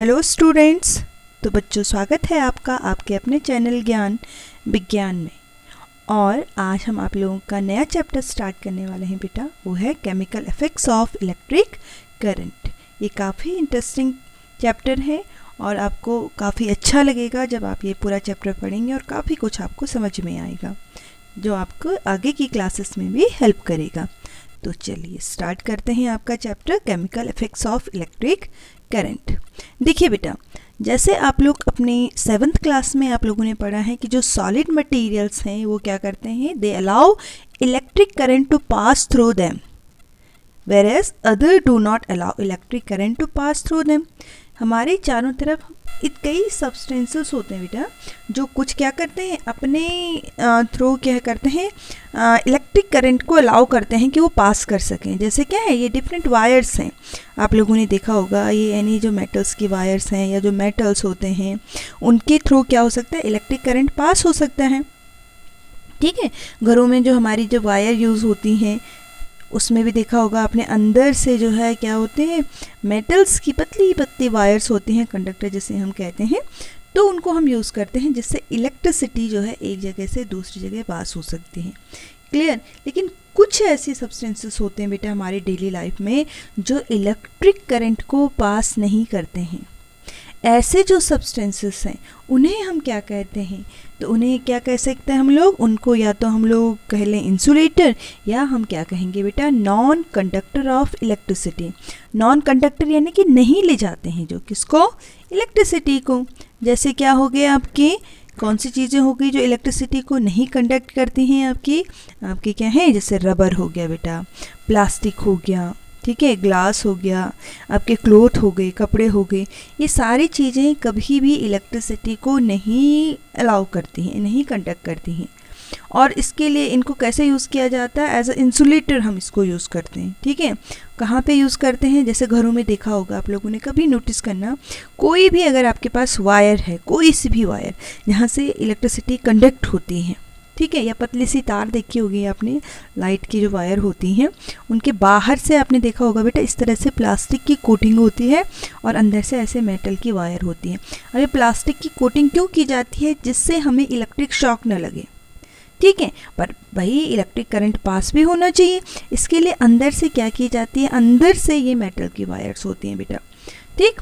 Hello students. तो बच्चों, स्वागत है आपका आपके अपने चैनल ज्ञान विज्ञान में। और आज हम आप लोगों का नया चैप्टर स्टार्ट करने वाले हैं बेटा। वो है chemical effects of electric current. ये काफ़ी इंटरेस्टिंग चैप्टर है और आपको काफ़ी अच्छा लगेगा जब आप ये पूरा चैप्टर पढ़ेंगे और काफ़ी कुछ आपको समझ में आएगा जो आपको आगे की क्लासेस में भी हेल्प करेगा। तो चलिए स्टार्ट करते हैं आपका chapter chemical effects of electric current. देखिए बेटा, जैसे आप लोग अपने 7th क्लास में आप लोगों ने पढ़ा है कि जो सॉलिड मटेरियल्स हैं वो क्या करते हैं, they allow electric current to pass through them whereas other do not allow electric current to pass through them। हमारे चारों तरफ कई सब्सटेंसेस होते हैं बेटा जो कुछ क्या करते हैं, अपने थ्रू क्या करते हैं, इलेक्ट्रिक करंट को अलाउ करते हैं कि वो पास कर सकें। जैसे क्या है, ये डिफरेंट वायर्स हैं। आप लोगों ने देखा होगा ये यानी जो मेटल्स की वायर्स हैं या जो मेटल्स होते हैं उनके थ्रू क्या हो सकता है, इलेक्ट्रिक करंट पास हो सकता है। ठीक है, घरों में जो हमारी जो वायर यूज़ होती हैं उसमें भी देखा होगा आपने, अंदर से जो है क्या होते हैं, मेटल्स की पतली पतली वायर्स होती हैं, कंडक्टर जिसे हम कहते हैं। तो उनको हम यूज़ करते हैं जिससे इलेक्ट्रिसिटी जो है एक जगह से दूसरी जगह पास हो सकती है। क्लियर। लेकिन कुछ ऐसे सब्सटेंसेस होते हैं बेटा हमारी डेली लाइफ में जो इलेक्ट्रिक करंट को पास नहीं करते हैं। ऐसे जो सब्सटेंसेस हैं उन्हें हम क्या कहते हैं, तो उन्हें क्या कह सकते हैं हम लोग, उनको या तो हम लोग कह लें इंसुलेटर, या हम क्या कहेंगे बेटा, non conductor of electricity. Non conductor यानी कि नहीं ले जाते हैं जो किसको, इलेक्ट्रिसिटी को। जैसे क्या हो गया आपके, कौन सी चीज़ें हो गई जो इलेक्ट्रिसिटी को नहीं कंडक्ट करती हैं आपकी क्या है, जैसे रबर हो गया बेटा, प्लास्टिक हो गया, ठीक है, ग्लास हो गया, आपके क्लोथ हो गए, कपड़े हो गए। ये सारी चीज़ें कभी भी इलेक्ट्रिसिटी को नहीं अलाउ करती हैं, नहीं कंडक्ट करती हैं। और इसके लिए इनको कैसे यूज़ किया जाता है, एज अ इंसुलेटर हम इसको यूज़ करते हैं। ठीक है, कहाँ पे यूज़ करते हैं, जैसे घरों में देखा होगा आप लोगों ने, कभी नोटिस करना, कोई भी अगर आपके पास वायर है, कोई सी भी वायर जहाँ से इलेक्ट्रिसिटी कंडक्ट होती है, ठीक है, या पतली सी तार देखी होगी आपने, लाइट की जो वायर होती हैं उनके बाहर से आपने देखा होगा बेटा इस तरह से प्लास्टिक की कोटिंग होती है और अंदर से ऐसे मेटल की वायर होती है। अब ये प्लास्टिक की कोटिंग क्यों की जाती है, जिससे हमें इलेक्ट्रिक शॉक न लगे। ठीक है, पर भाई इलेक्ट्रिक करंट पास भी होना चाहिए, इसके लिए अंदर से क्या की जाती है, अंदर से ये मेटल की वायर्स होती हैं बेटा। ठीक,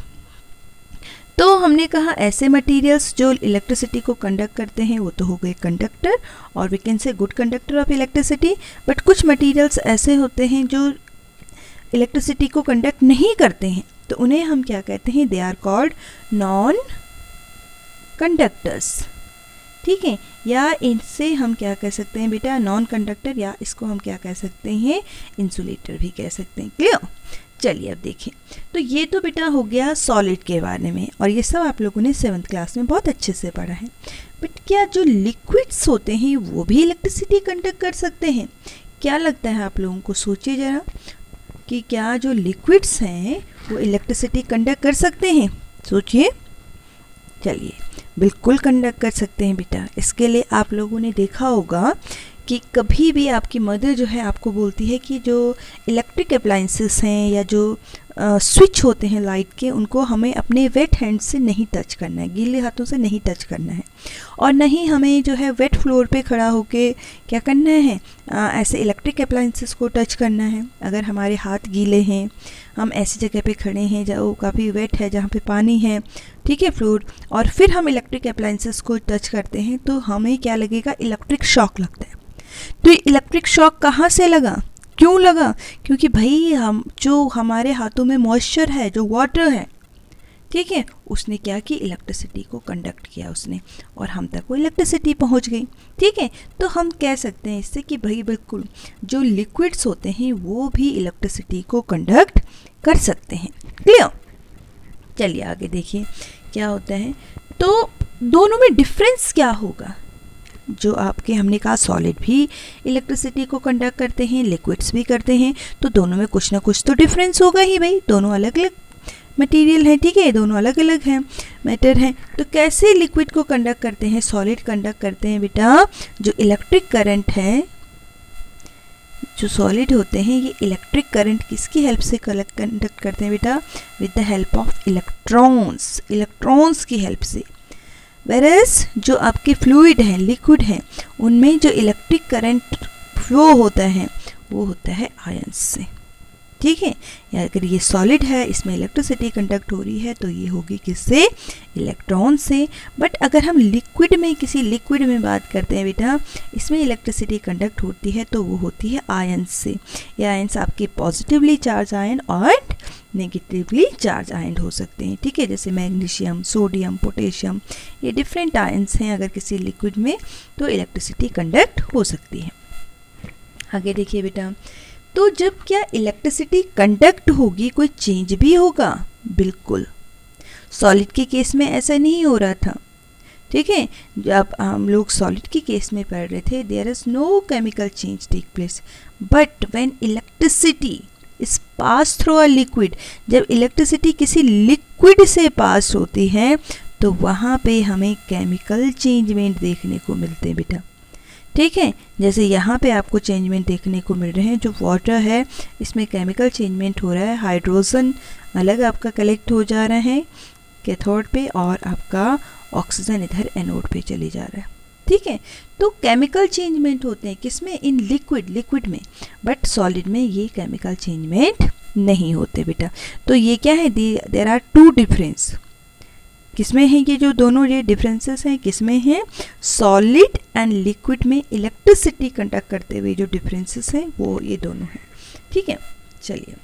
तो हमने कहा ऐसे मटेरियल्स जो इलेक्ट्रिसिटी को कंडक्ट करते हैं वो तो हो गए कंडक्टर, और we can say good conductor of electricity. But कुछ मटेरियल्स ऐसे होते हैं जो इलेक्ट्रिसिटी को कंडक्ट नहीं करते हैं, तो उन्हें हम क्या कहते हैं, they are called non conductors. ठीक है, या इनसे हम क्या कह सकते हैं बेटा, नॉन कंडक्टर, या इसको हम क्या कह सकते हैं, इंसुलेटर भी कह सकते हैं। क्लियर। चलिए अब देखें, तो ये तो बेटा हो गया सॉलिड के बारे में, और ये सब आप लोगों ने 7th क्लास में बहुत अच्छे से पढ़ा है। बट क्या जो लिक्विड्स होते हैं वो भी इलेक्ट्रिसिटी कंडक्ट कर सकते हैं? क्या लगता है आप लोगों को, सोचिए ज़रा कि क्या जो लिक्विड्स हैं वो इलेक्ट्रिसिटी कंडक्ट कर सकते हैं? सोचिए। चलिए, बिल्कुल कंडक्ट कर सकते हैं बेटा। इसके लिए आप लोगों ने देखा होगा कि कभी भी आपकी मदर जो है आपको बोलती है कि जो इलेक्ट्रिक अप्लायंसेस हैं या जो स्विच होते हैं लाइट के, उनको हमें अपने वेट हैंड से नहीं टच करना है, गीले हाथों से नहीं टच करना है, और नहीं हमें जो है वेट फ्लोर पे खड़ा होके क्या करना है, ऐसे इलेक्ट्रिक अप्लायंसेस को टच करना है। अगर हमारे हाथ गीले हैं, हम ऐसी जगह पे खड़े हैं जहाँ काफ़ी वेट है, जहाँ पे पानी है, ठीक है, फ्लोर, और फिर हम इलेक्ट्रिक अप्लायंसेस को टच करते हैं तो हमें क्या लगेगा, इलेक्ट्रिक शॉक लगता है। तो इलेक्ट्रिक शॉक कहाँ से लगा, क्यों लगा? क्योंकि भाई हम जो हमारे हाथों में मॉइस्चर है, जो वाटर है, ठीक है, उसने क्या की, इलेक्ट्रिसिटी को कंडक्ट किया उसने, और हम तक वो इलेक्ट्रिसिटी पहुंच गई। ठीक है, तो हम कह सकते हैं इससे कि भाई बिल्कुल जो लिक्विड्स होते हैं वो भी इलेक्ट्रिसिटी को कंडक्ट कर सकते हैं। क्लियर। चलिए आगे देखिए क्या होता है। तो दोनों में डिफरेंस क्या होगा, जो आपके हमने कहा सॉलिड भी इलेक्ट्रिसिटी को कंडक्ट करते हैं, लिक्विड्स भी करते हैं, तो दोनों में कुछ ना कुछ तो डिफरेंस होगा ही भाई, दोनों अलग अलग मटेरियल हैं। ठीक है, दोनों अलग अलग हैं, मैटर हैं। तो कैसे लिक्विड को कंडक्ट करते हैं, सॉलिड कंडक्ट करते हैं बेटा, जो इलेक्ट्रिक करंट है जो सॉलिड होते हैं ये इलेक्ट्रिक करंट किसकी हेल्प से कंडक्ट करते हैं बेटा? With the help of electrons, electrons की हेल्प से। वेरस जो आपके फ्लूइड हैं, लिक्विड हैं, उनमें जो इलेक्ट्रिक करंट फ्लो होता है वो होता है आयंस से। ठीक है, या अगर ये सॉलिड है, इसमें इलेक्ट्रिसिटी कंडक्ट हो रही है तो ये होगी किससे? इलेक्ट्रॉन से। बट अगर हम लिक्विड में, किसी लिक्विड में बात करते हैं बेटा, इसमें इलेक्ट्रिसिटी कंडक्ट होती है तो वो होती है आयंस से। ये आयंस आपके पॉजिटिवली चार्ज आयन और नेगेटिवली चार्ज आयन हो सकते हैं। ठीक है, जैसे मैग्नीशियम, सोडियम, पोटेशियम, ये डिफरेंट आयंस हैं। अगर किसी लिक्विड में तो इलेक्ट्रिसिटी कंडक्ट हो सकती है। आगे देखिए बेटा, तो जब क्या इलेक्ट्रिसिटी कंडक्ट होगी कोई चेंज भी होगा? बिल्कुल। सॉलिड के केस में ऐसा नहीं हो रहा था। ठीक है, जब हम लोग सॉलिड के केस में पढ़ रहे थे, there is no chemical change take place, but when electricity is pass through a liquid, जब इलेक्ट्रिसिटी किसी लिक्विड से पास होती है तो वहाँ पे हमें केमिकल चेंजमेंट देखने को मिलते हैं बेटा। ठीक है, जैसे यहाँ पे आपको चेंजमेंट देखने को मिल रहे हैं। जो वाटर है इसमें केमिकल चेंजमेंट हो रहा है, हाइड्रोजन अलग आपका कलेक्ट हो जा रहा है कैथोड पे और आपका ऑक्सीजन इधर एनोड पे चले जा रहा है। ठीक है, तो केमिकल चेंजमेंट होते हैं किसमें? इन लिक्विड में। बट सॉलिड में ये केमिकल चेंजमेंट नहीं होते बेटा। तो ये क्या है? There are two difference. किसमें है ये जो दोनों ये डिफरेंसेस हैं? किसमें हैं? सॉलिड एंड लिक्विड में इलेक्ट्रिसिटी कंडक्ट करते हुए जो डिफरेंसेस हैं वो ये दोनों हैं। ठीक है, चलिए,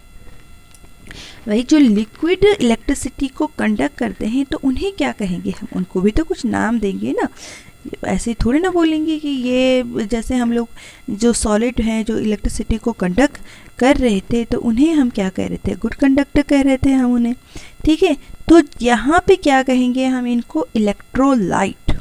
वही जो लिक्विड इलेक्ट्रिसिटी को कंडक्ट करते हैं तो उन्हें क्या कहेंगे? हम उनको भी तो कुछ नाम देंगे ना, ऐसे थोड़ी ना बोलेंगे कि ये, जैसे हम लोग जो सॉलिड हैं जो इलेक्ट्रिसिटी को कंडक्ट कर रहे थे तो उन्हें हम क्या कह रहे थे? गुड कंडक्टर कह रहे थे हम उन्हें। ठीक है, तो यहाँ पे क्या कहेंगे हम इनको? इलेक्ट्रोलाइट।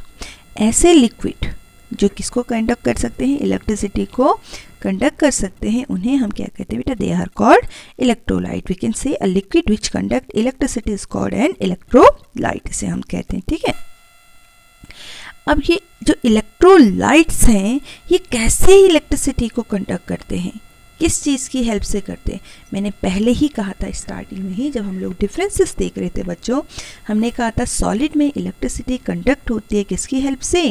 ऐसे लिक्विड जो किसको कंडक्ट कर सकते हैं? इलेक्ट्रिसिटी को कंडक्ट कर सकते हैं, उन्हें हम क्या कहते हैं बेटा? They are called electrolyte. We can say a liquid which conduct electricity is called an electrolyte, इसे हम कहते हैं। ठीक है, अब ये जो इलेक्ट्रोलाइट्स हैं ये कैसे इलेक्ट्रिसिटी को कंडक्ट करते हैं? किस चीज़ की हेल्प से करते हैं? मैंने पहले ही कहा था स्टार्टिंग में ही, जब हम लोग डिफरेंसेस देख रहे थे बच्चों, हमने कहा था सॉलिड में इलेक्ट्रिसिटी कंडक्ट होती है किसकी हेल्प से?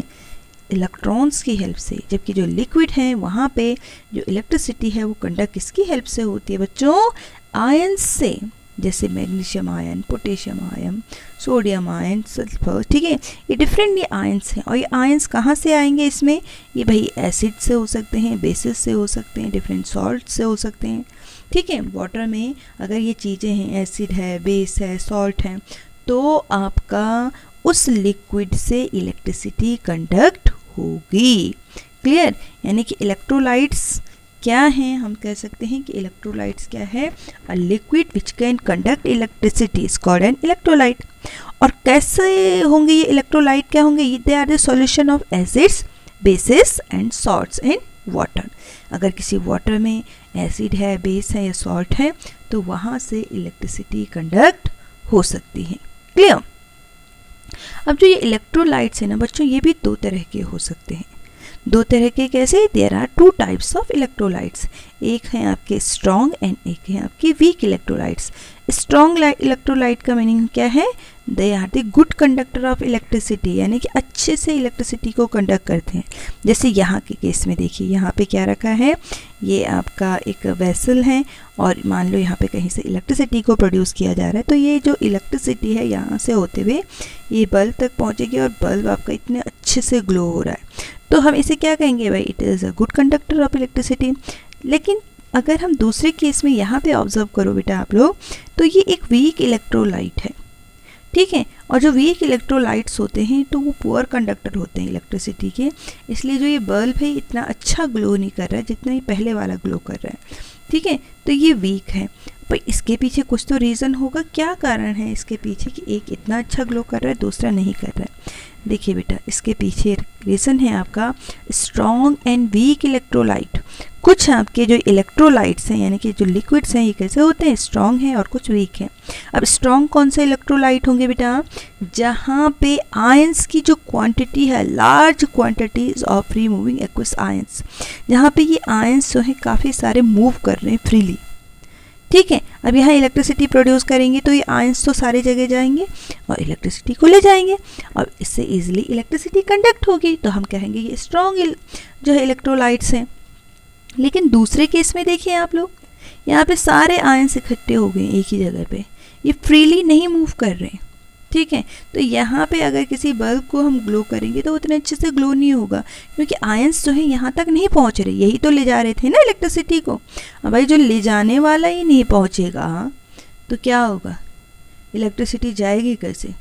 इलेक्ट्रॉन्स की हेल्प से। जबकि जो लिक्विड है वहाँ पे जो इलेक्ट्रिसिटी है वो कंडक्ट किसकी हेल्प से होती है बच्चों? आयंस से। जैसे magnesium ion, potassium ion, sodium ion, sulphur. ठीक है, ये डिफरेंट ये आयंस हैं। और ये आयंस कहाँ से आएंगे इसमें? ये भाई एसिड से हो सकते हैं, बेसिस से हो सकते हैं, डिफरेंट सॉल्ट से हो सकते हैं। ठीक है, वाटर में अगर ये चीज़ें हैं, एसिड है, बेस है, सॉल्ट है, तो आपका उस लिक्विड से इलेक्ट्रिसिटी कंडक्ट होगी। क्लियर? यानी कि इलेक्ट्रोलाइट्स क्या हैं? हम कह सकते हैं कि इलेक्ट्रोलाइट्स क्या है? A liquid which can conduct electricity is called an electrolyte. और कैसे होंगे ये इलेक्ट्रोलाइट? क्या होंगे? They are the solution of acids, bases and salts in water. अगर किसी वाटर में एसिड है, बेस है या सॉल्ट है तो वहाँ से इलेक्ट्रिसिटी कंडक्ट हो सकती है। क्लियर? अब जो ये इलेक्ट्रोलाइट्स है ना बच्चों, ये भी दो तरह के हो सकते हैं। दो तरह के कैसे? There are two types of electrolytes. एक है आपके स्ट्रॉन्ग एंड एक है आपके वीक इलेक्ट्रोलाइट्स। स्ट्रॉन्ग इलेक्ट्रोलाइट का मीनिंग क्या है? They are the good conductor of electricity, यानी कि अच्छे से इलेक्ट्रिसिटी को कंडक्ट करते हैं। जैसे यहाँ के केस में देखिए, यहाँ पे क्या रखा है? ये आपका एक वेसल है और मान लो यहाँ पे कहीं से इलेक्ट्रिसिटी को प्रोड्यूस किया जा रहा है, तो ये जो इलेक्ट्रिसिटी है यहाँ से होते हुए ये बल्ब तक पहुँचेगी और बल्ब आपका इतने अच्छे से ग्लो हो रहा है, तो हम इसे क्या कहेंगे भाई? It is a good conductor of electricity. लेकिन अगर हम दूसरे केस में यहाँ पे ऑब्जर्व करो बेटा आप लोग, तो ये एक वीक इलेक्ट्रोलाइट है। ठीक है, और जो वीक इलेक्ट्रोलाइट्स होते हैं तो वो पुअर कंडक्टर होते हैं इलेक्ट्रिसिटी के, इसलिए जो ये बल्ब है इतना अच्छा ग्लो नहीं कर रहा है जितना ये पहले वाला ग्लो कर रहा है। ठीक है, तो ये वीक है, पर इसके पीछे कुछ तो रीज़न होगा। क्या कारण है इसके पीछे कि एक इतना अच्छा ग्लो कर रहा है, दूसरा नहीं कर रहा है? देखिए बेटा, इसके पीछे रीज़न है आपका स्ट्रॉन्ग एंड वीक इलेक्ट्रोलाइट कुछ आपके जो इलेक्ट्रोलाइट्स हैं यानी कि जो लिक्विड्स हैं ये कैसे होते हैं, स्ट्रॉन्ग हैं और कुछ वीक हैं। अब स्ट्रॉन्ग कौन से इलेक्ट्रोलाइट होंगे बेटा, जहाँ पे आयंस की जो क्वांटिटी है, large quantities of free moving aqueous ions, जहाँ पे ये आयंस जो है काफ़ी सारे मूव कर रहे हैं फ्रीली। ठीक है, अब यहाँ इलेक्ट्रिसिटी प्रोड्यूस करेंगे तो ये आयंस तो सारे जगह जाएंगे और इलेक्ट्रिसिटी को ले जाएंगे और इससे इजीली इलेक्ट्रिसिटी कंडक्ट होगी, तो हम कहेंगे ये स्ट्रॉन्ग जो है इलेक्ट्रोलाइट्स हैं। लेकिन दूसरे केस में देखिए आप लोग, यहाँ पे सारे आयंस इकट्ठे हो गए एक ही जगह पे, ये फ्रीली नहीं मूव कर रहे हैं। ठीक है, तो यहाँ पे अगर किसी बल्ब को हम ग्लो करेंगे तो उतने अच्छे से ग्लो नहीं होगा, क्योंकि आयंस जो है यहाँ तक नहीं पहुँच रहे, यही तो ले जा रहे थे ना इलेक्ट्रिसिटी को। अब भाई जो ले जाने वाला ही नहीं पहुँचेगा तो क्या होगा, इलेक्ट्रिसिटी जाएगी कैसे,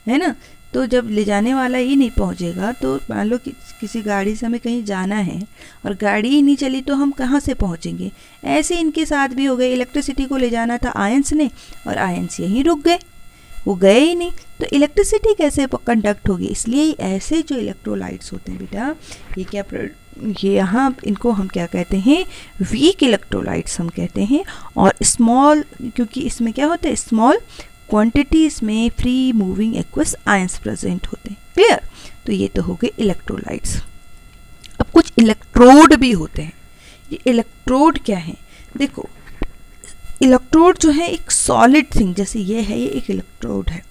है ना। तो जब ले जाने वाला ही नहीं पहुँचेगा तो मान लो कि किसी गाड़ी से हमें कहीं जाना है और गाड़ी ही नहीं चली तो हम कहाँ से पहुँचेंगे। ऐसे इनके साथ भी हो गए, इलेक्ट्रिसिटी को ले जाना था आयंस ने और आयंस यहीं रुक गए, वो गए ही नहीं, तो इलेक्ट्रिसिटी कैसे कंडक्ट होगी। इसलिए ऐसे जो इलेक्ट्रोलाइट्स होते हैं बेटा, ये क्या ये यहाँ इनको हम क्या कहते हैं, वीक इलेक्ट्रोलाइट्स हम कहते हैं। और स्मॉल, क्योंकि इसमें क्या होता है, स्मॉल क्वांटिटीज़ में free moving aqueous ions present होते हैं। क्लियर, तो ये तो हो गए इलेक्ट्रोलाइट्स। अब कुछ इलेक्ट्रोड भी होते हैं। ये इलेक्ट्रोड क्या है, देखो इलेक्ट्रोड जो है एक सॉलिड थिंग, जैसे ये है, ये एक इलेक्ट्रोड है।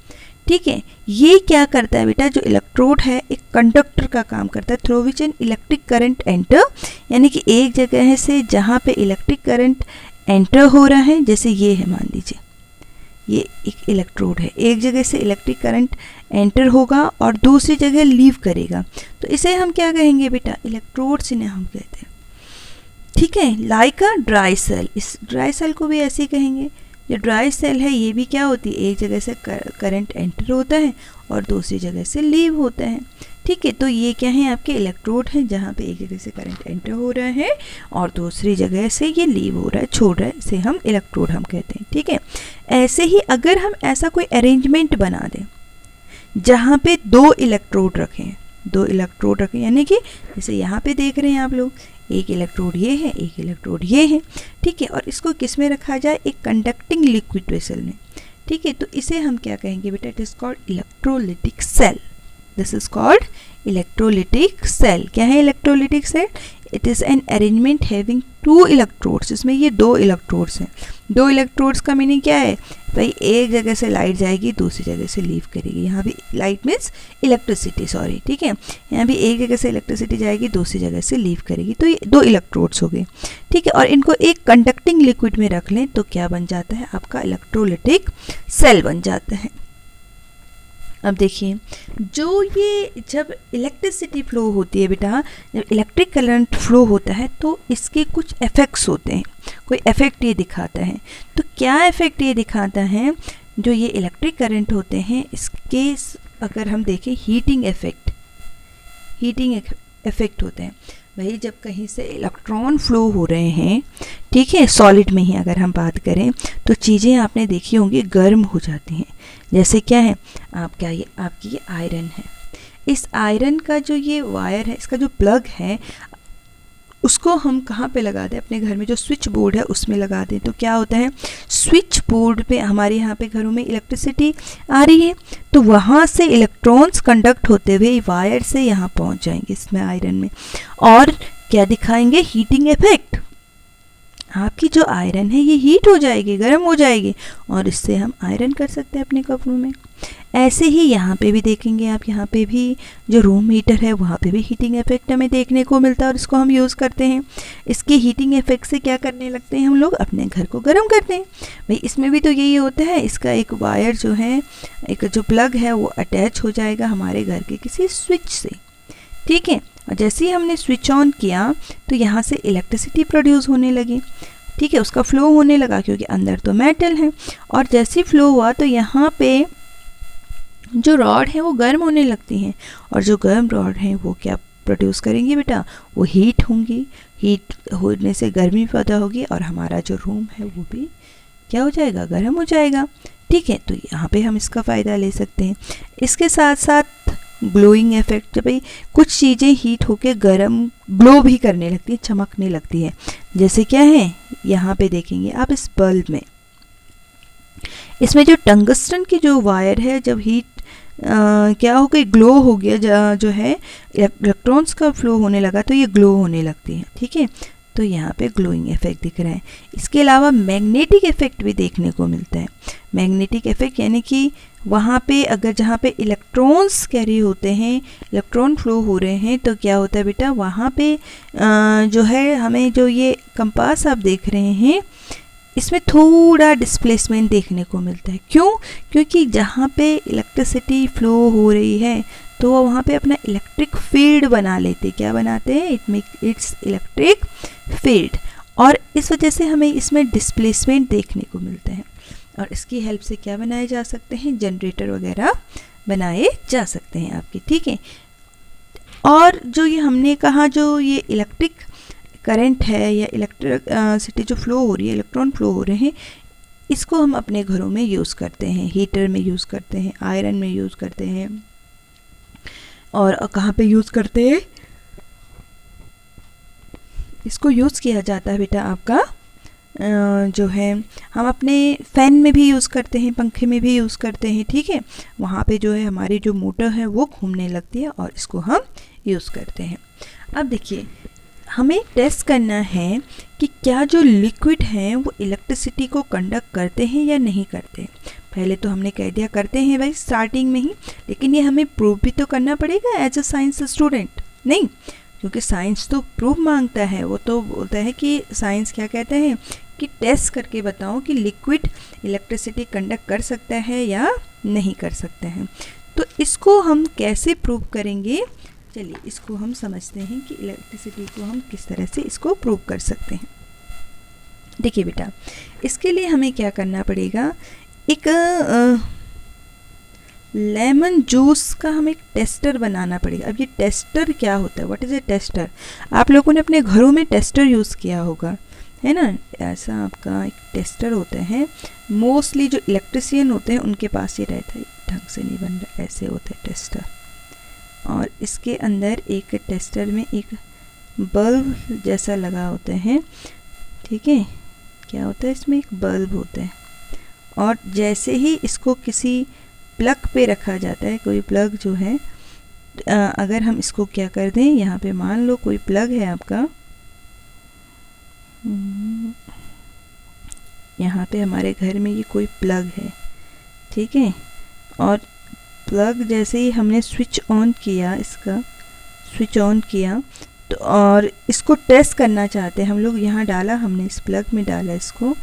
ठीक है, ये क्या करता है बेटा, जो इलेक्ट्रोड है एक कंडक्टर का काम करता है, through which an electric current enter, यानी कि एक जगह से जहाँ पे इलेक्ट्रिक करंट एंटर हो रहा है, जैसे ये है मान लीजिए, ये एक इलेक्ट्रोड है, एक जगह से इलेक्ट्रिक करंट एंटर होगा और दूसरी जगह लीव करेगा, तो इसे हम क्या कहेंगे बेटा, इलेक्ट्रोड्स इन्हें हम कहते हैं। ठीक है, लाइक अ ड्राई सेल, इस ड्राई सेल को भी ऐसे ही कहेंगे। जो ड्राई सेल है ये भी क्या होती है, एक जगह से करंट एंटर होता है और दूसरी जगह से लीव होता है। ठीक है, तो ये क्या है, आपके इलेक्ट्रोड हैं जहाँ पे एक जगह से करंट एंटर हो रहा है और दूसरी जगह से ये लीव हो रहा है, छोड़ रहा है, इसे हम इलेक्ट्रोड हम कहते हैं। ठीक है, ऐसे ही अगर हम ऐसा कोई अरेंजमेंट बना दें जहाँ पे दो इलेक्ट्रोड रखें, यानी कि जैसे यहाँ पे देख रहे हैं आप लोग, एक इलेक्ट्रोड ये है, एक इलेक्ट्रोड ये है। ठीक है, और इसको किस में रखा जाए, एक कंडक्टिंग लिक्विड वेसल में। ठीक है, तो इसे हम क्या कहेंगे बेटा, it is called electrolytic cell. This is called electrolytic cell. क्या है electrolytic cell, it is an arrangement having two electrodes. इसमें ये दो इलेक्ट्रोड्स हैं। दो इलेक्ट्रोड्स का मीनिंग क्या है भाई, एक जगह से लाइट जाएगी दूसरी जगह से लीव करेगी। यहाँ भी लाइट मीन्स इलेक्ट्रिसिटी, सॉरी। ठीक है, यहाँ भी एक जगह से इलेक्ट्रिसिटी जाएगी दूसरी जगह से लीव करेगी, तो ये दो इलेक्ट्रोड्स हो गए। ठीक है, और इनको एक कंडक्टिंग लिक्विड में रख लें तो क्या बन जाता है, आपका इलेक्ट्रोलिटिक सेल बन जाता है। अब देखिए, जो ये जब इलेक्ट्रिसिटी फ्लो होती है बेटा, जब इलेक्ट्रिक करंट फ्लो होता है तो इसके कुछ इफ़ेक्ट्स होते हैं, कोई इफ़ेक्ट ये दिखाता है। तो क्या इफ़ेक्ट ये दिखाता है, जो ये इलेक्ट्रिक करंट होते हैं इसके अगर हम देखें हीटिंग इफ़ेक्ट होते हैं। भाई जब कहीं से इलेक्ट्रॉन फ्लो हो रहे हैं, ठीक है, सॉलिड में ही अगर हम बात करें तो चीज़ें आपने देखी होंगी गर्म हो जाती हैं। जैसे क्या है, आपकी ये आयरन है, इस आयरन का जो ये वायर है, इसका जो प्लग है, उसको हम कहाँ पे लगा दें, अपने घर में जो स्विच बोर्ड है उसमें लगा दें, तो क्या होता है, स्विच बोर्ड पे हमारे यहाँ पे घरों में इलेक्ट्रिसिटी आ रही है, तो वहाँ से इलेक्ट्रॉन्स कंडक्ट होते हुए वायर से यहाँ पहुँच जाएंगे इसमें आयरन में, और क्या दिखाएंगे, हीटिंग इफेक्ट। आपकी जो आयरन है ये हीट हो जाएगी, गर्म हो जाएगी, और इससे हम आयरन कर सकते हैं अपने कपड़ों में। ऐसे ही यहाँ पे भी देखेंगे आप, यहाँ पे भी जो रूम हीटर है वहाँ पे भी हीटिंग इफेक्ट हमें देखने को मिलता है और इसको हम यूज़ करते हैं। इसके हीटिंग इफेक्ट से क्या करने लगते हैं हम लोग, अपने घर को गर्म करते हैं। भाई इसमें भी तो यही होता है, इसका एक वायर जो है, एक जो प्लग है वो अटैच हो जाएगा हमारे घर के किसी स्विच से। ठीक है, और जैसे ही हमने स्विच ऑन किया तो यहाँ से इलेक्ट्रिसिटी प्रोड्यूस होने लगी। ठीक है, उसका फ्लो होने लगा क्योंकि अंदर तो मेटल है, और जैसे ही फ्लो हुआ तो यहाँ पे जो रॉड है वो गर्म होने लगती हैं, और जो गर्म रॉड हैं वो क्या प्रोड्यूस करेंगी बेटा, वो हीट होंगी। हीट होने से गर्मी पैदा होगी और हमारा जो रूम है वो भी क्या हो जाएगा, गर्म हो जाएगा। ठीक है, तो यहाँ पे हम इसका फ़ायदा ले सकते हैं। इसके साथ साथ ग्लोइंग इफेक्ट, जब भाई कुछ चीज़ें हीट होके गर्म ग्लो भी करने लगती है, चमकने लगती है। जैसे क्या है, यहाँ पे देखेंगे आप इस बल्ब में, इसमें जो टंगस्टन की जो वायर है, जब हीट क्या हो गई, ग्लो हो गया, जो है इलेक्ट्रॉन्स का फ्लो होने लगा तो ये ग्लो होने लगती है। ठीक है, तो यहाँ पे ग्लोइंग इफेक्ट दिख रहा है। इसके अलावा मैग्नेटिक इफेक्ट भी देखने को मिलता है। मैग्नेटिक इफेक्ट यानी कि वहाँ पे अगर जहाँ पे इलेक्ट्रॉन्स कैरी होते हैं, इलेक्ट्रॉन फ्लो हो रहे हैं, तो क्या होता है बेटा, वहाँ पे जो है हमें जो ये कंपास आप देख रहे हैं, इसमें थोड़ा डिस्प्लेसमेंट देखने को मिलता है। क्यों? क्योंकि जहाँ पे इलेक्ट्रिसिटी फ्लो हो रही है तो वो वहाँ पे अपना इलेक्ट्रिक फील्ड बना लेते। क्या बनाते हैं? इट्स इलेक्ट्रिक फील्ड, और इस वजह से हमें इसमें डिस्प्लेसमेंट देखने को मिलते हैं। और इसकी हेल्प से क्या बनाए जा सकते हैं? जनरेटर वगैरह बनाए जा सकते हैं आपके। ठीक है, और जो ये हमने कहा, जो ये इलेक्ट्रिक करंट है या इलेक्ट्रिसिटी जो फ्लो हो रही है, इलेक्ट्रॉन फ्लो हो रहे हैं, इसको हम अपने घरों में यूज़ करते हैं, हीटर में यूज़ करते हैं, आयरन में यूज़ करते हैं, और कहाँ पे यूज़ करते हैं? इसको यूज़ किया जाता है बेटा आपका जो है, हम अपने फ़ैन में भी यूज़ करते हैं, पंखे में भी यूज़ करते हैं। ठीक है, वहाँ पे जो है हमारी जो मोटर है वो घूमने लगती है और इसको हम यूज़ करते हैं। अब देखिए, हमें टेस्ट करना है कि क्या जो लिक्विड हैं वो इलेक्ट्रिसिटी को कंडक्ट करते हैं या नहीं करते। पहले तो हमने कह दिया करते हैं भाई स्टार्टिंग में ही, लेकिन ये हमें प्रूव भी तो करना पड़ेगा एज अ साइंस स्टूडेंट। नहीं, क्योंकि साइंस तो प्रूफ मांगता है, वो तो बोलता है कि साइंस क्या कहते हैं कि टेस्ट करके बताओ कि लिक्विड इलेक्ट्रिसिटी कंडक्ट कर सकता है या नहीं कर सकता है। तो इसको हम कैसे प्रूव करेंगे? चलिए इसको हम समझते हैं कि इलेक्ट्रिसिटी को हम किस तरह से इसको प्रूव कर सकते हैं। देखिए बेटा, इसके लिए हमें क्या करना पड़ेगा, एक लेमन जूस का हमें एक टेस्टर बनाना पड़ेगा। अब ये टेस्टर क्या होता है? What is a tester? आप लोगों ने अपने घरों में टेस्टर यूज़ किया होगा, है ना? ऐसा आपका एक टेस्टर होता है, मोस्टली जो इलेक्ट्रिशियन होते हैं उनके पास ये रहता है। ढंग से नहीं बन रहा, ऐसे होता है टेस्टर, और इसके अंदर एक टेस्टर में एक बल्ब जैसा लगा होता है। ठीक है, क्या होता है? इसमें एक बल्ब होता है, और जैसे ही इसको किसी प्लग पे रखा जाता है, कोई प्लग जो है, अगर हम इसको क्या कर दें, यहाँ पे मान लो कोई प्लग है आपका, यहाँ पे हमारे घर में ये कोई प्लग है। ठीक है, और प्लग जैसे ही हमने स्विच ऑन किया, इसका स्विच ऑन किया, तो और इसको टेस्ट करना चाहते हैं हम लोग, यहाँ डाला हमने, इस प्लग में डाला इसको,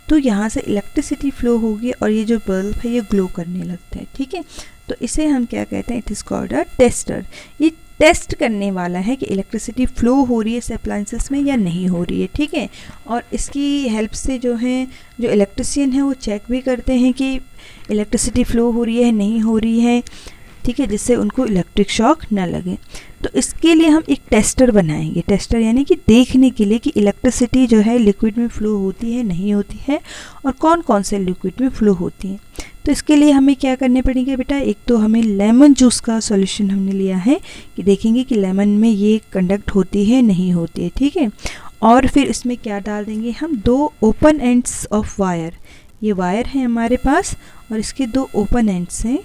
तो यहाँ से इलेक्ट्रिसिटी फ्लो होगी और ये जो बल्ब है ये ग्लो करने लगता है। ठीक है, तो इसे हम क्या कहते हैं? It is called a tester. ये टेस्ट करने वाला है कि इलेक्ट्रिसिटी फ्लो हो रही है इस अप्लायंसेस में या नहीं हो रही है। ठीक है, और इसकी हेल्प से जो है, जो इलेक्ट्रिशियन है वो चेक भी करते हैं कि इलेक्ट्रिसिटी फ्लो हो रही है नहीं हो रही है। ठीक है, जिससे उनको इलेक्ट्रिक शॉक ना लगे। तो इसके लिए हम एक टेस्टर बनाएंगे। टेस्टर यानी कि देखने के लिए कि इलेक्ट्रिसिटी जो है लिक्विड में फ़्लो होती है नहीं होती है, और कौन कौन से लिक्विड में फ़्लो होती है। तो इसके लिए हमें क्या करने पड़ेंगे बेटा? एक तो हमें लेमन जूस का सॉल्यूशन हमने लिया है कि देखेंगे कि लेमन में ये कंडक्ट होती है नहीं होती है। ठीक है, और फिर इसमें क्या डाल देंगे हम? 2 ओपन एंड्स ऑफ वायर। ये वायर है हमारे पास और इसके 2 ओपन एंड्स हैं,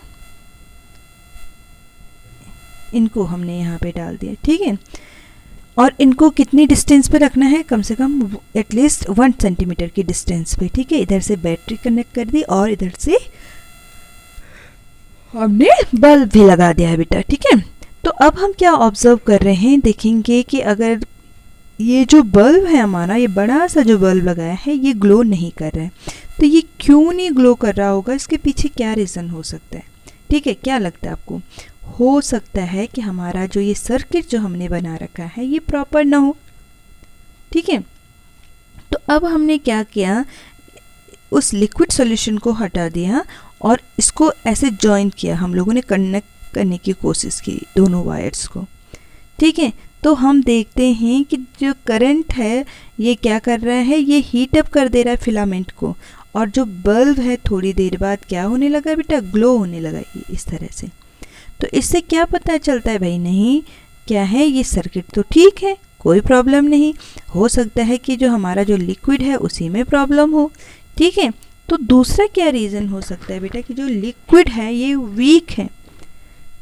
इनको हमने यहाँ पे डाल दिया। ठीक है, और इनको कितनी डिस्टेंस पे रखना है? कम से कम एटलीस्ट 1 सेंटीमीटर की डिस्टेंस पे। ठीक है, इधर से बैटरी कनेक्ट कर दी और इधर से हमने बल्ब भी लगा दिया है बेटा। ठीक है, तो अब हम क्या ऑब्जर्व कर रहे हैं, देखेंगे कि अगर ये जो बल्ब है हमारा, ये बड़ा सा जो बल्ब लगाया है, ये ग्लो नहीं कर रहा है, तो ये क्यों नहीं ग्लो कर रहा होगा? इसके पीछे क्या रीज़न हो सकता है? ठीक है, क्या लगता है आपको? हो सकता है कि हमारा जो ये सर्किट जो हमने बना रखा है ये प्रॉपर ना हो। ठीक है, तो अब हमने क्या किया, उस लिक्विड सॉल्यूशन को हटा दिया और इसको ऐसे जॉइन किया, हम लोगों ने कनेक्ट करने की कोशिश की दोनों वायर्स को। ठीक है, तो हम देखते हैं कि जो करंट है ये क्या कर रहा है, ये हीट अप कर दे रहा है फिलामेंट को, और जो बल्ब है थोड़ी देर बाद क्या होने लगा बेटा? ग्लो होने लगा ये इस तरह से। तो इससे क्या पता चलता है भाई, नहीं क्या है, ये सर्किट तो ठीक है, कोई प्रॉब्लम नहीं। हो सकता है कि जो हमारा जो लिक्विड है उसी में प्रॉब्लम हो, ठीक है। तो दूसरा क्या रीज़न हो सकता है बेटा कि जो लिक्विड है ये वीक है,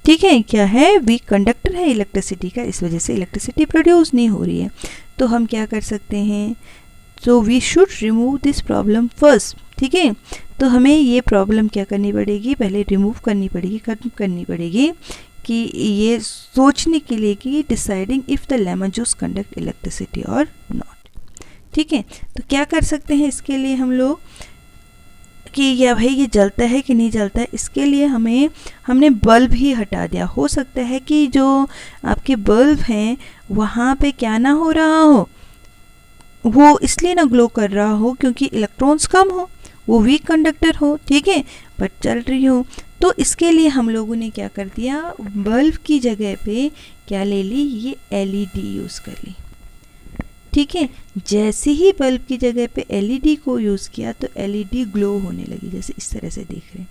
ठीक है, क्या है, वीक कंडक्टर है इलेक्ट्रिसिटी का, इस वजह से इलेक्ट्रिसिटी प्रोड्यूस नहीं हो रही है। तो हम क्या कर सकते हैं, so we should remove this problem first, ठीक है। तो हमें ये प्रॉब्लम क्या करनी पड़ेगी, पहले रिमूव करनी पड़ेगी, खत्म करनी पड़ेगी, कि ये सोचने के लिए कि deciding if the lemon juice conduct electricity और नॉट, ठीक है। तो क्या कर सकते हैं इसके लिए हम लोग कि या भाई ये जलता है कि नहीं जलता है, इसके लिए हमने बल्ब ही हटा दिया। हो सकता है कि जो आपके बल्ब हैं वहाँ पे क्या ना हो रहा हो, वो इसलिए ना ग्लो कर रहा हो क्योंकि इलेक्ट्रॉन्स कम हो, वो वीक कंडक्टर हो, ठीक है, बट चल रही हो। तो इसके लिए हम लोगों ने क्या कर दिया, बल्ब की जगह पे क्या ले ली, ये एलईडी यूज़ कर ली, ठीक है। जैसे ही बल्ब की जगह पे एलईडी को यूज़ किया तो एलईडी ग्लो होने लगी, जैसे इस तरह से देख रहे हैं।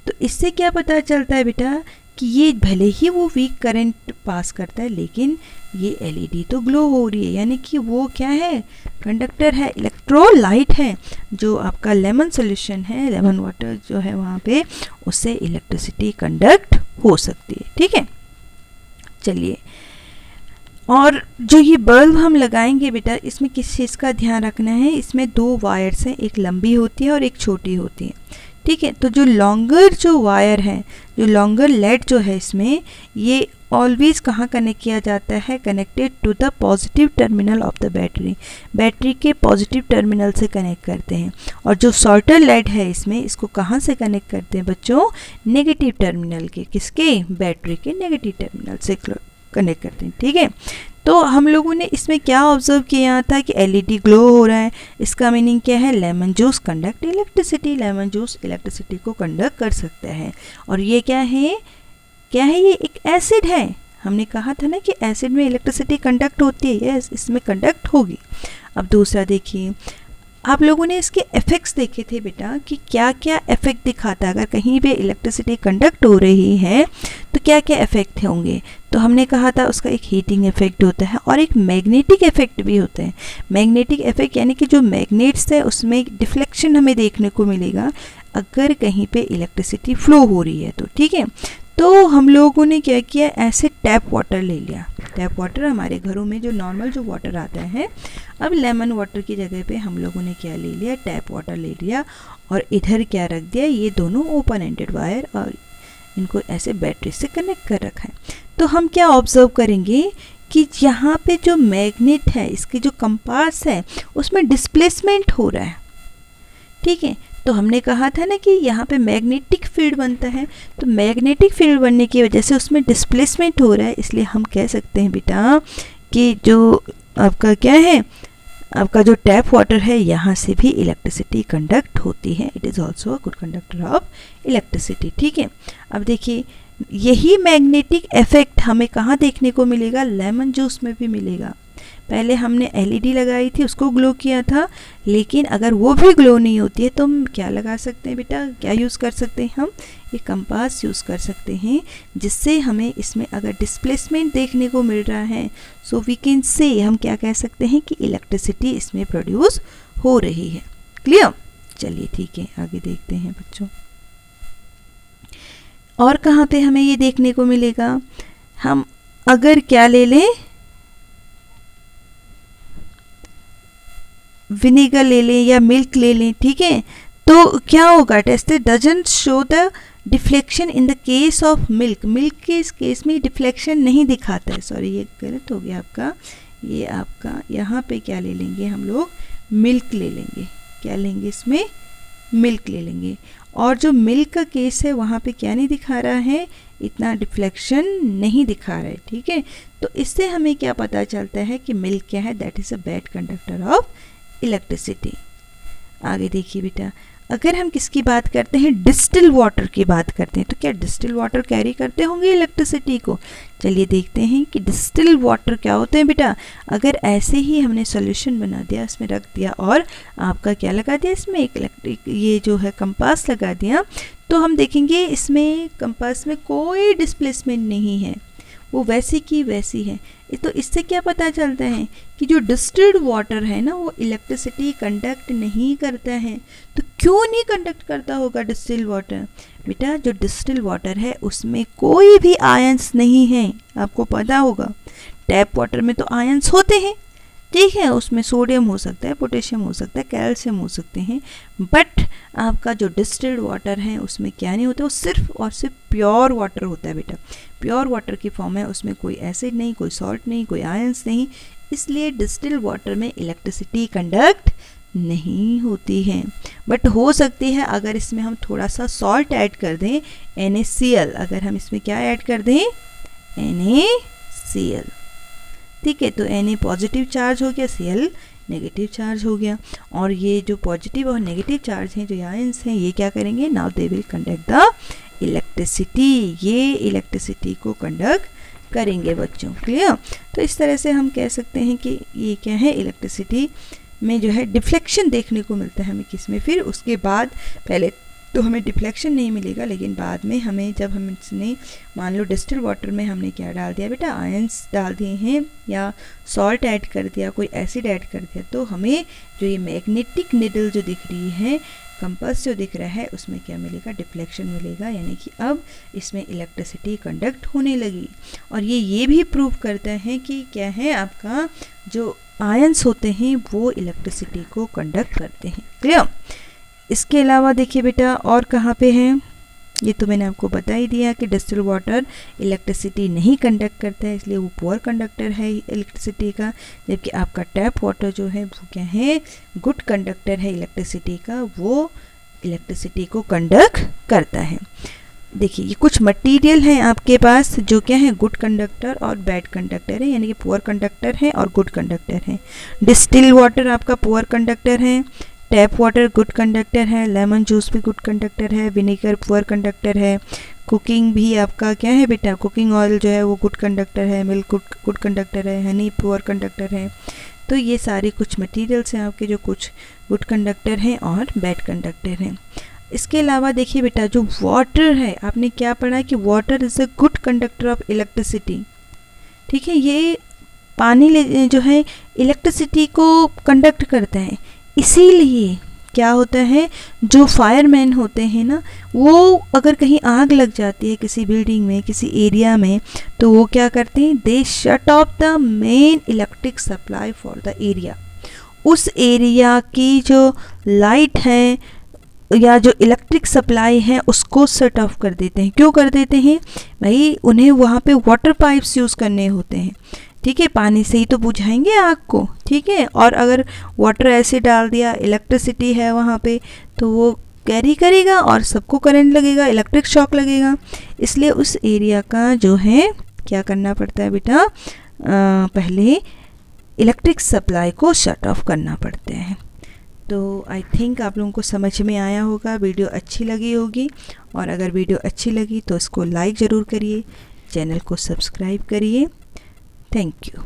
तो इससे क्या पता चलता है बेटा कि ये भले ही वो वीक करंट पास करता है लेकिन ये एलईडी तो ग्लो हो रही है, यानी कि वो क्या है, कंडक्टर है, इलेक्ट्रोलाइट है। जो आपका लेमन सॉल्यूशन है, लेमन वाटर जो है वहाँ पे, उससे इलेक्ट्रिसिटी कंडक्ट हो सकती है, ठीक है। चलिए, और जो ये बल्ब हम लगाएंगे बेटा, इसमें किस चीज़ का ध्यान रखना है, इसमें 2 वायर्स हैं, एक लंबी होती है और एक छोटी होती है, ठीक है। तो जो लॉन्गर जो वायर है, जो लॉन्गर लेड जो है इसमें, ये ऑलवेज कहाँ कनेक्ट किया जाता है, connected to the positive terminal of the battery, battery के पॉजिटिव टर्मिनल से कनेक्ट करते हैं। और जो शॉर्टर लेड है इसमें, इसको कहाँ से कनेक्ट करते हैं बच्चों, नेगेटिव टर्मिनल के, किसके, बैटरी के नेगेटिव टर्मिनल से कनेक्ट करते हैं, ठीक है। तो हम लोगों ने इसमें क्या ऑब्जर्व किया था कि एलईडी ग्लो हो रहा है, इसका मीनिंग क्या है, lemon juice conduct electricity, lemon juice electricity को कंडक्ट कर सकता है। और ये क्या है, ये एक एसिड है, हमने कहा था ना कि एसिड में इलेक्ट्रिसिटी कंडक्ट होती है, यस, इसमें कंडक्ट होगी। अब दूसरा देखिए, आप लोगों ने इसके इफ़ेक्ट्स देखे थे बेटा कि क्या क्या इफ़ेक्ट दिखाता है, अगर कहीं पे इलेक्ट्रिसिटी कंडक्ट हो रही है तो क्या क्या इफ़ेक्ट होंगे। तो हमने कहा था उसका एक हीटिंग इफ़ेक्ट होता है और एक मैग्नेटिक इफ़ेक्ट भी होता है। मैग्नेटिक इफ़ेक्ट यानी कि जो मैग्नेट्स है उसमें डिफ्लेक्शन हमें देखने को मिलेगा अगर कहीं पे इलेक्ट्रिसिटी फ्लो हो रही है तो, ठीक है। तो हम लोगों ने क्या किया, ऐसे टैप वाटर ले लिया। टैप वाटर हमारे घरों में जो नॉर्मल जो वाटर आता है, अब लेमन वाटर की जगह पे हम लोगों ने क्या ले लिया, टैप वाटर ले लिया और इधर क्या रख दिया, ये दोनों ओपन एंडेड वायर, और इनको ऐसे बैटरी से कनेक्ट कर रखा है। तो हम क्या ऑब्जर्व करेंगे कि यहाँ पे जो मैग्नेट है, इसके जो कंपास है उसमें डिस्प्लेसमेंट हो रहा है, ठीक है। तो हमने कहा था ना कि यहाँ पे मैग्नेटिक फील्ड बनता है, तो मैग्नेटिक फील्ड बनने की वजह से उसमें डिस्प्लेसमेंट हो रहा है, इसलिए हम कह सकते हैं बेटा कि जो आपका क्या है, आपका जो टैप वाटर है यहाँ से भी इलेक्ट्रिसिटी कंडक्ट होती है, it is also a good conductor of electricity, ठीक है। अब देखिए, यही मैग्नेटिक इफेक्ट हमें कहाँ देखने को मिलेगा, लेमन जूस में भी मिलेगा। पहले हमने एलईडी लगाई थी, उसको ग्लो किया था, लेकिन अगर वो भी ग्लो नहीं होती है तो हम क्या लगा सकते हैं बेटा, क्या यूज़ कर सकते हैं, हम ये कंपास यूज़ कर सकते हैं, जिससे हमें इसमें अगर डिस्प्लेसमेंट देखने को मिल रहा है, सो वी कैन से, हम क्या कह सकते हैं कि इलेक्ट्रिसिटी इसमें प्रोड्यूस हो रही है। क्लियर, चलिए ठीक है, आगे देखते हैं बच्चों। और कहाँ पे हमें ये देखने को मिलेगा, हम अगर क्या ले लें, विनेगर ले लें या मिल्क ले लें, ठीक है, तो क्या होगा, test doesn't show the deflection in the case of milk, milk के इस केस में डिफ्लेक्शन नहीं दिखाता है, सॉरी ये गलत हो गया आपका, ये आपका यहाँ पे क्या ले लेंगे हम लोग, मिल्क ले लेंगे, क्या लेंगे इसमें, मिल्क ले लेंगे। और जो मिल्क का केस है वहाँ पे क्या नहीं दिखा रहा है, इतना डिफ्लेक्शन नहीं दिखा रहा है, ठीक है। तो इससे हमें क्या पता चलता है कि मिल्क क्या है, that is a bad conductor of electricity. आगे देखिए बेटा, अगर हम किसकी बात करते हैं, डिस्टिल वाटर की बात करते हैं, तो क्या डिस्टिल वाटर कैरी करते होंगे इलेक्ट्रिसिटी को। चलिए देखते हैं कि डिस्टिल वाटर क्या होते हैं बेटा। अगर ऐसे ही हमने सॉल्यूशन बना दिया, इसमें रख दिया और आपका क्या लगा दिया, इसमें एक इलेक्ट्रिक ये जो है कंपास लगा दिया, तो हम देखेंगे इसमें कंपास में कोई डिस्प्लेसमेंट नहीं है, वो वैसी की वैसी है। तो इससे क्या पता चलता है कि जो डिस्टिल्ड वाटर है ना वो इलेक्ट्रिसिटी कंडक्ट नहीं करता है। तो क्यों नहीं कंडक्ट करता होगा डिस्टिल्ड वाटर? बेटा जो डिस्टिल्ड वाटर है उसमें कोई भी आयंस नहीं है, आपको पता होगा। टैप वाटर में तो आयंस होते हैं, ठीक है, उसमें सोडियम हो सकता है, पोटेशियम हो सकता है, कैल्शियम हो सकते हैं, बट आपका जो डिस्टिल्ड वाटर है उसमें क्या नहीं होता, वो सिर्फ और सिर्फ प्योर वाटर होता है बेटा। प्योर वाटर की फॉर्म है, उसमें कोई एसिड नहीं, कोई सॉल्ट नहीं, कोई आयंस नहीं, इसलिए डिस्टिल्ड वाटर में इलेक्ट्रिसिटी कंडक्ट नहीं होती है। बट हो सकती है अगर इसमें हम थोड़ा सा सॉल्ट ऐड कर दें, NaCl, अगर हम इसमें क्या ऐड कर दें, NaCl, ठीक है, तो Na पॉजिटिव चार्ज हो गया, Cl नेगेटिव चार्ज हो गया, और ये जो पॉजिटिव और नेगेटिव चार्ज हैं, जो आयंस हैं, ये क्या करेंगे, now they will conduct the electricity, ये इलेक्ट्रिसिटी को कंडक्ट करेंगे बच्चों, क्लियर। तो इस तरह से हम कह सकते हैं कि ये क्या है, इलेक्ट्रिसिटी में जो है डिफ्लेक्शन देखने को मिलता है हमें किसमें, फिर उसके बाद पहले तो हमें डिफ्लेक्शन नहीं मिलेगा, लेकिन बाद में हमें जब हम इसने मान लो डिस्टिल्ड वाटर में हमने क्या डाल दिया बेटा, आयंस डाल दिए हैं या सॉल्ट ऐड कर दिया, कोई एसिड ऐड कर दिया, तो हमें जो ये मैग्नेटिक निडल जो दिख रही है, कंपास जो दिख रहा है, उसमें क्या मिलेगा, डिफ्लेक्शन मिलेगा, यानी कि अब इसमें इलेक्ट्रिसिटी कंडक्ट होने लगी। और ये भी प्रूव करता है कि क्या है, आपका जो आयंस होते हैं वो इलेक्ट्रिसिटी को कंडक्ट करते हैं, क्लियर। इसके अलावा देखिए बेटा और कहाँ पे है, ये तो मैंने आपको बता ही दिया कि डिस्टिल्ड वाटर इलेक्ट्रिसिटी नहीं कंडक्ट करता है, इसलिए वो पुअर कंडक्टर है इलेक्ट्रिसिटी का, जबकि आपका टैप वाटर जो है वो क्या है, गुड कंडक्टर है इलेक्ट्रिसिटी का, वो इलेक्ट्रिसिटी को कंडक्ट करता है। देखिए ये कुछ मटेरियल हैं आपके पास जो क्या है, गुड कंडक्टर और बैड कंडक्टर है, यानी कि पुअर कंडक्टर है और गुड कंडक्टर है। डिस्टिल्ड वाटर आपका पुअर कंडक्टर है, टैप वाटर गुड कंडक्टर है, लेमन जूस भी गुड कंडक्टर है, विनेगर पुअर कंडक्टर है, कुकिंग भी आपका क्या है बेटा, कुकिंग ऑयल जो है वो गुड कंडक्टर है, मिल्क गुड कंडक्टर है, हनी पुअर कंडक्टर है। तो ये सारे कुछ मटेरियल्स हैं आपके जो कुछ गुड कंडक्टर हैं और बैड कंडक्टर हैं। इसके अलावा देखिए बेटा जो वाटर है, आपने क्या पढ़ा कि water is a good conductor of electricity, ठीक है, ये पानी जो है इलेक्ट्रिसिटी को कंडक्ट करता है। इसीलिए क्या होता है, जो फायरमैन होते हैं ना, वो अगर कहीं आग लग जाती है किसी बिल्डिंग में, किसी एरिया में, तो वो क्या करते हैं, they shut off the main electric supply for the area. उस एरिया की जो लाइट है या जो इलेक्ट्रिक सप्लाई है उसको शट ऑफ कर देते हैं। क्यों कर देते हैं भाई, उन्हें वहाँ पे वाटर पाइप्स यूज़ करने होते हैं, ठीक है, पानी से ही तो बुझाएंगे आग को, ठीक है, और अगर वाटर ऐसे डाल दिया, इलेक्ट्रिसिटी है वहाँ पे, तो वो कैरी करेगा और सबको करंट लगेगा, इलेक्ट्रिक शॉक लगेगा। इसलिए उस एरिया का जो है क्या करना पड़ता है बेटा, पहले इलेक्ट्रिक सप्लाई को शट ऑफ करना पड़ता है। तो आई थिंक आप लोगों को समझ में आया होगा, वीडियो अच्छी लगी होगी, और अगर वीडियो अच्छी लगी तो इसको लाइक ज़रूर करिए, चैनल को सब्सक्राइब करिए। Thank you.